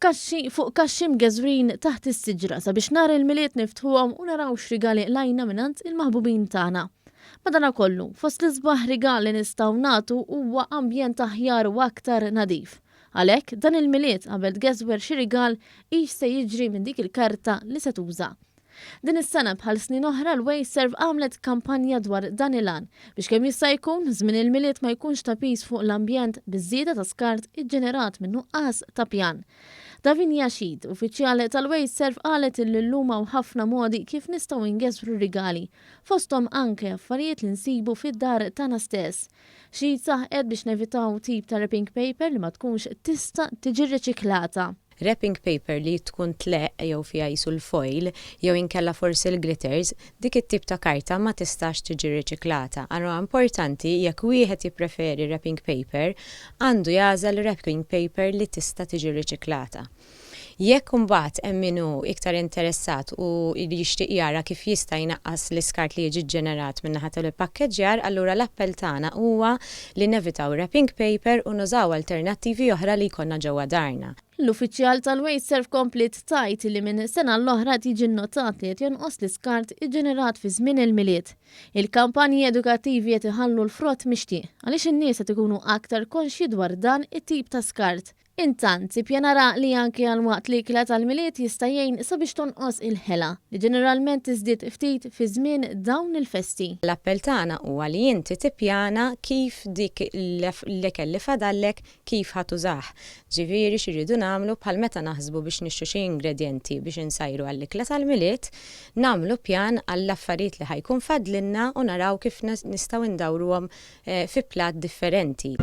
kaxxi mgeżwrin taħt is-siġra sabiex nara l-miliet niftħuhom u naraw x'rigali qlajna minant il-maħbubin tagħna. Madankollu, fost l-isbaħ rigal li nistgħu nagħtu huwa ambjent aħjar u aktar nadif. Għalhekk dan il-miliet qabel tgeżwer xi rigal ix se jiġri minn dik il-karta li se tuża. Din is-sena bħal snin oħra l-Wayserv għamlet kampanja dwar dan il-għan biex kemm jista' jkun żmien il-miliet ma jkunx ta' pis fuq l-ambjent biż-żieda ta' skart iġġenerat minn nuqqas ta' pjan. Davin Yaxid, uffiċjali tal-Wayserv qalet illum hawn ħafna modi kif nistgħu ngeżwru rigali, fosthom anke affarijiet li nsibu fid-dar tagħna stess. Xi saħqet biex nevitaw tip ta' wrapping paper li ma tkunx tista' tiġi riċiklata. Wrapping paper li tkun tleq jew fiha jisu l-foil jew inkella forsi l-glitters, dik it-tip ta' karta ma tistax tiġi riċiklata. Allura importanti jekk wieħed jippreferi wrapping paper, għandu jażel wrapping paper li tista' tiġi riċiklata. Jekk imbagħad hemm minnu iktar interessat u jixtieq jara kif jista' jnaqqas l-iskart li jiġi ġenerat min-naħa tal-pakkeġġjar, allura l-appell tagħna huwa li nevitaw wrapping paper u nużaw alternattivi oħra li jkollna ġewwa darna. L-uffiċjal tal-Wayserv komplet tajt li minn sena l-oħra tiġi nnotat li qed jonqos l-iskart iġġenerat fi żmien il-miliet. Il-kampanji edukattivi qed iħallu l-frott mixtieq għaliex in-nies qed ikunu aktar konxji dwar dan it-tip ta' skart. Intant, ippjanara li anke għal waqt li kla tal-miliet jista' jgħin sabiex tonqos il-ħela li ġeneralment tiżdied ftit fi żmien dawn il-festi. L-appell tagħna huwa li inti tippjana kif dik l-ekel li fadallek kif ħatużah. Ġifieri x'iridu nagħmlu bħal meta naħsbu biex nixtru xi ingredjenti biex insajru għall-ikla tal-miliet, nagħmlu pjan għall-affarijiet li ħajkun fadlilna u naraw kif nistgħu ndawruhom fi plat differenti.